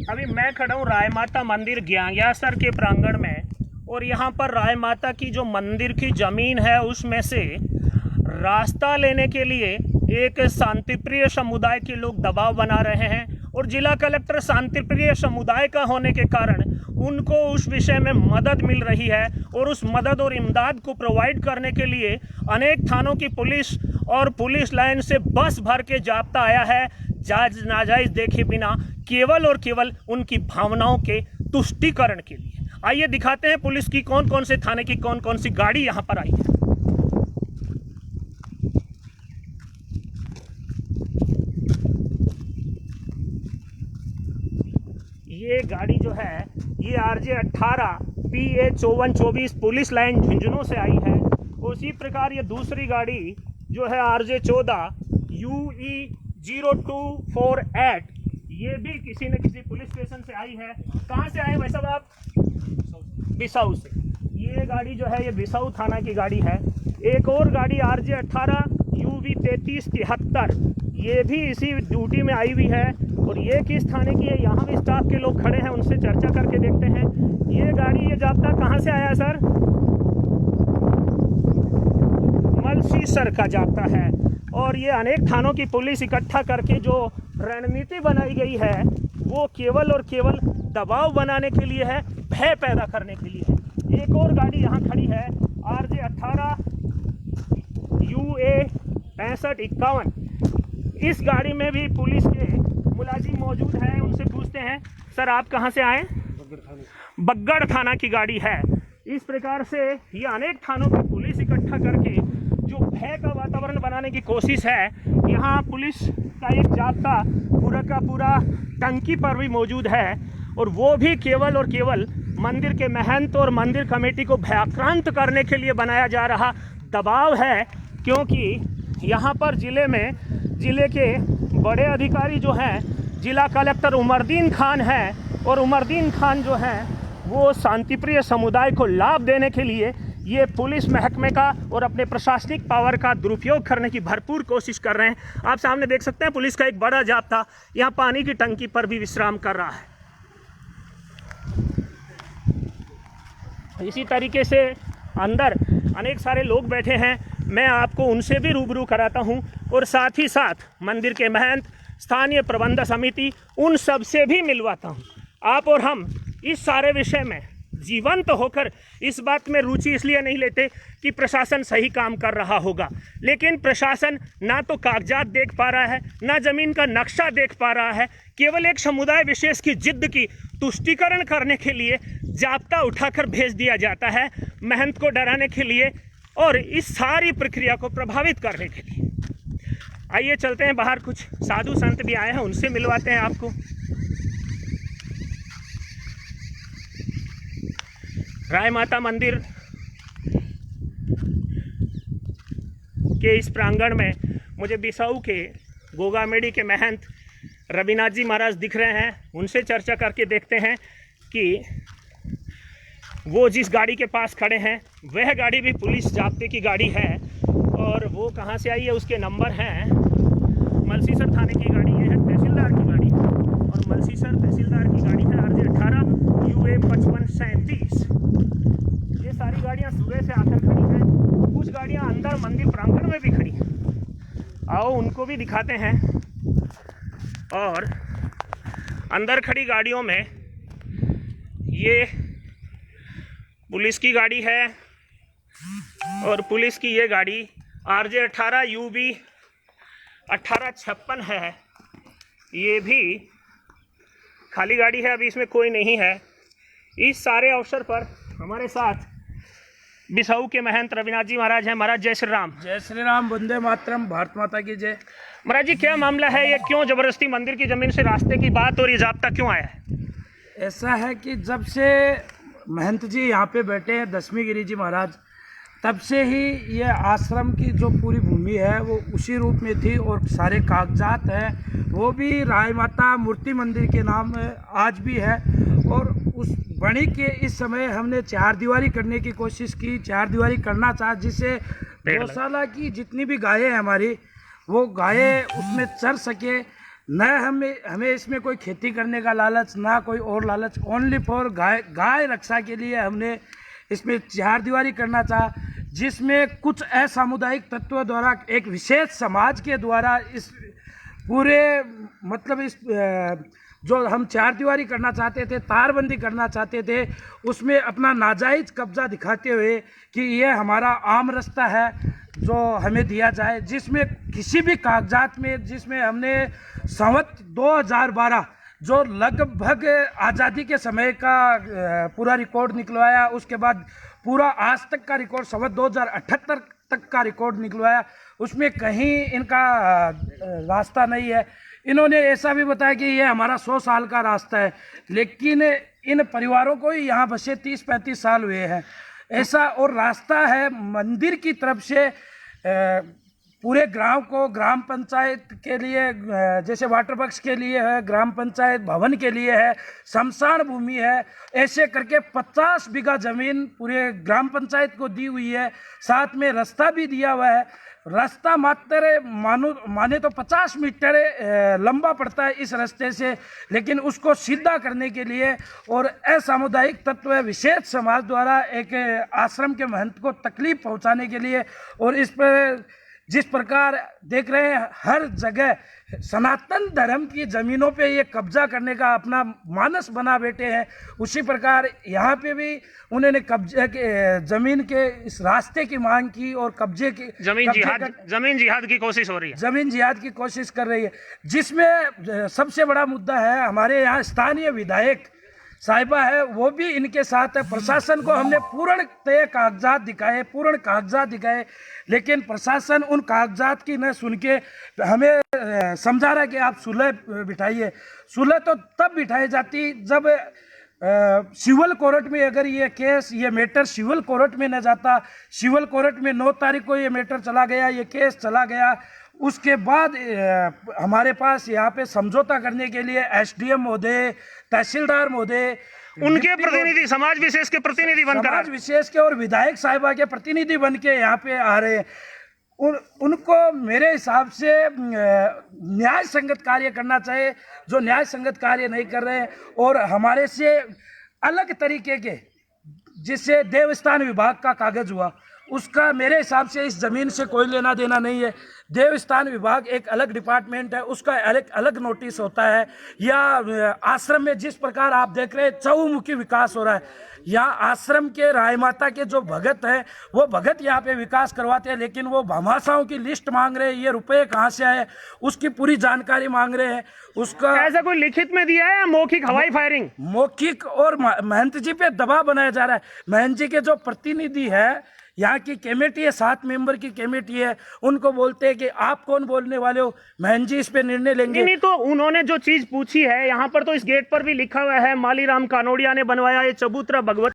अभी मैं खड़ा हूँ राय माता मंदिर ज्ञांग्यासर के प्रांगण में, और यहाँ पर राय माता की जो मंदिर की जमीन है उसमें से रास्ता लेने के लिए एक शांतिप्रिय समुदाय के लोग दबाव बना रहे हैं, और जिला कलेक्टर शांतिप्रिय समुदाय का होने के कारण उनको उस विषय में मदद मिल रही है, और उस मदद और इमदाद को प्रोवाइड करने के लिए अनेक थानों की पुलिस और पुलिस लाइन से बस भर के जाब्ता आया है, जायज नाजायज देखे बिना, केवल और केवल उनकी भावनाओं के तुष्टिकरण के लिए। आइए दिखाते हैं पुलिस की कौन कौन से थाने की कौन कौन सी गाड़ी यहाँ पर आई है। ये गाड़ी जो है ये RJ 18 PA 5424 police line Jhunjhunu से आई है। उसी प्रकार ये दूसरी गाड़ी जो है RJ 14 UE 0248 ये भी किसी न किसी पुलिस स्टेशन से आई है। कहाँ से आए भाई साहब आप? बिसाऊ से। ये गाड़ी जो है ये बिसाऊ थाना की गाड़ी है। एक और गाड़ी RJ 18 UV 3373 ये भी इसी ड्यूटी में आई हुई है, और ये किस थाने की है? यहाँ भी स्टाफ के लोग खड़े हैं, उनसे चर्चा करके देखते हैं। ये गाड़ी ये जाब्ता कहाँ से आया है सर? मलसीसर का जाब्ता है। और ये अनेक थानों की पुलिस इकट्ठा करके जो रणनीति बनाई गई है वो केवल और केवल दबाव बनाने के लिए है, भय पैदा करने के लिए है। एक और गाड़ी यहाँ खड़ी है RJ 18 UA 6551। इस गाड़ी में भी पुलिस के मुलाजिम मौजूद हैं, उनसे पूछते हैं सर आप कहाँ से आए? बग्गड़ थाना की गाड़ी है। इस प्रकार से ये अनेक थानों की पुलिस इकट्ठा करके जो भय का वातावरण बनाने की कोशिश है। यहाँ पुलिस का एक जाब्ता पूरा का पूरा टंकी पर भी मौजूद है, और वो भी केवल और केवल मंदिर के महंत और मंदिर कमेटी को भयाक्रांत करने के लिए बनाया जा रहा दबाव है। क्योंकि यहाँ पर जिले के बड़े अधिकारी जो हैं, जिला कलेक्टर उमरदीन खान है, और उमरदीन खान जो हैं वो शांतिप्रिय समुदाय को लाभ देने के लिए ये पुलिस महकमे का और अपने प्रशासनिक पावर का दुरुपयोग करने की भरपूर कोशिश कर रहे हैं। आप सामने देख सकते हैं पुलिस का एक बड़ा जाब्ता यहाँ पानी की टंकी पर भी विश्राम कर रहा है। इसी तरीके से अंदर अनेक सारे लोग बैठे हैं, मैं आपको उनसे भी रूबरू कराता हूं, और साथ ही साथ मंदिर के महंत, स्थानीय प्रबंधक समिति, उन सब से भी मिलवाता हूं। आप और हम इस सारे विषय में जीवंत होकर इस बात में रुचि इसलिए नहीं लेते कि प्रशासन सही काम कर रहा होगा, लेकिन प्रशासन ना तो कागजात देख पा रहा है, ना जमीन का नक्शा देख पा रहा है। केवल एक समुदाय विशेष की जिद्द की तुष्टिकरण करने के लिए जाब्ता उठाकर भेज दिया जाता है, महंत को डराने के लिए और इस सारी प्रक्रिया को प्रभावित करने के लिए। आइए चलते हैं बाहर, कुछ साधु संत भी आए हैं, उनसे मिलवाते हैं आपको। राय माता मंदिर के इस प्रांगण में मुझे बिसाऊ के गोगामेड़ी के महंत रविनाथ जी महाराज दिख रहे हैं, उनसे चर्चा करके देखते हैं कि वो जिस गाड़ी के पास खड़े हैं वह गाड़ी भी पुलिस जाब्ते की गाड़ी है, और वो कहाँ से आई है, उसके नंबर हैं। मलसीसर थाने की गाड़ी ये है, तहसीलदार की गाड़ी, और मलसीसर तहसीलदार की गाड़ी है RJ 18 UA 5537। ये सारी गाड़ियाँ सुबह से आकर खड़ी हैं, कुछ गाड़ियाँ अंदर मंदिर प्रांगण में भी खड़ी हैं। आओ उनको भी दिखाते हैं। और अंदर खड़ी गाड़ियों में ये पुलिस की गाड़ी है, और पुलिस की ये गाड़ी RJ 18 UB 1856 है। ये भी खाली गाड़ी है, अभी इसमें कोई नहीं है। इस सारे अवसर पर हमारे साथ बिसाऊ के महंत रविनाथ जी महाराज हैं। महाराज जय श्री राम। जय श्री राम, वंदे मातरम, भारत माता की जय। महाराज जी क्या मामला है, ये क्यों जबरदस्ती मंदिर की जमीन से रास्ते की बात और ये जाब्ता क्यों आया है? ऐसा है कि जब से महंत जी यहाँ पे बैठे हैं, दसवीं गिरी जी महाराज, तब से ही ये आश्रम की जो पूरी भूमि है वो उसी रूप में थी, और सारे कागजात हैं वो भी राय माता मूर्ति मंदिर के नाम आज भी है। और उस बनी के इस समय हमने 4 दीवारी करने की कोशिश की, 4 दीवारी करना चाहा, जिससे गौशाला की जितनी भी गायें हैं हमारी, वो गायें उसमें चर सके, न हमें हमें इसमें कोई खेती करने का लालच, ना कोई और लालच, ओनली फॉर गाय रक्षा के लिए हमने इसमें चार दीवारी करना चाहा, जिसमें कुछ असामुदायिक तत्वों द्वारा एक विशेष समाज के द्वारा इस पूरे मतलब इस जो हम चार दीवारी करना चाहते थे, तारबंदी करना चाहते थे, उसमें अपना नाजायज कब्जा दिखाते हुए कि ये हमारा आम रास्ता है जो हमें दिया जाए, जिसमें किसी भी कागजात में, जिसमें हमने संवत 2012 जो लगभग आज़ादी के समय का पूरा रिकॉर्ड निकलवाया, उसके बाद पूरा आज तक का रिकॉर्ड संवत 2078 तक का रिकॉर्ड निकलवाया, उसमें कहीं इनका रास्ता नहीं है। इन्होंने ऐसा भी बताया कि ये हमारा 100 साल का रास्ता है, लेकिन इन परिवारों को ही यहाँ बसे 30-35 साल हुए हैं ऐसा। और रास्ता है मंदिर की तरफ से पूरे गांव को, ग्राम पंचायत के लिए जैसे वाटर वर्क्स के लिए है, ग्राम पंचायत भवन के लिए है, शमशान भूमि है, ऐसे करके 50 बीघा जमीन पूरे ग्राम पंचायत को दी हुई है। साथ में रास्ता भी दिया हुआ है। रास्ता मात्र माने तो 50 मीटर लंबा पड़ता है इस रास्ते से, लेकिन उसको सीधा करने के लिए और असामुदायिक तत्व विशेष समाज द्वारा एक आश्रम के महंत को तकलीफ पहुंचाने के लिए, और इस पर जिस प्रकार देख रहे हैं हर जगह सनातन धर्म की ज़मीनों पे ये कब्जा करने का अपना मानस बना बैठे हैं, उसी प्रकार यहाँ पे भी उन्होंने कब्जे के ज़मीन के इस रास्ते की मांग की और कब्जे की जमीन जिहाद की कोशिश हो रही है। ज़मीन जिहाद की कोशिश कर रही है, जिसमें सबसे बड़ा मुद्दा है हमारे यहाँ स्थानीय विधायक साहिबा है, वो भी इनके साथ है। प्रशासन को हमने पूर्ण कागजात दिखाए, लेकिन प्रशासन उन कागजात की न सुन के हमें समझा रहा है कि आप सुलह बिठाइए। सुलह तो तब बिठाई जाती जब सिविल कोर्ट में अगर ये मैटर सिविल कोर्ट में न जाता। सिविल कोर्ट में 9 तारीख को ये मैटर चला गया, ये केस चला गया। उसके बाद हमारे पास यहाँ पे समझौता करने के लिए एसडीएम महोदय, तहसीलदार महोदय, उनके प्रतिनिधि, समाज विशेष के प्रतिनिधि बनकर, समाज विशेष के और विधायक साहिबा के प्रतिनिधि बन के यहाँ पे आ रहे हैं। उनको मेरे हिसाब से न्याय संगत कार्य करना चाहिए, जो न्याय संगत कार्य नहीं कर रहे हैं। और हमारे से अलग तरीके के, जिससे देवस्थान विभाग का कागज हुआ, उसका मेरे हिसाब से इस ज़मीन से कोई लेना देना नहीं है। देवस्थान विभाग एक अलग डिपार्टमेंट है, उसका अलग नोटिस होता है। या आश्रम में जिस प्रकार आप देख रहे हैं चहुमुखी विकास हो रहा है, यहाँ आश्रम के राय माता के जो भगत हैं वो भगत यहाँ पे विकास करवाते हैं, लेकिन वो भामाशाहों की लिस्ट मांग रहे हैं, ये रुपये कहाँ से आए उसकी पूरी जानकारी मांग रहे हैं। उसका ऐसा कोई लिखित में दिया है या मौखिक हवाई फायरिंग? मौखिक, और महंत जी पे दबाव बनाया जा रहा है। महंत जी के जो प्रतिनिधि है, यहाँ की कमेटी है, 7 मेंबर की कमेटी है, उनको बोलते हैं कि आप कौन बोलने वाले हो, महंत जी इस पे निर्णय लेंगे। नहीं तो उन्होंने जो चीज पूछी है, यहाँ पर तो इस गेट पर भी लिखा हुआ है, माली राम कानोड़िया ने बनवाया ये चबूतरा भगवत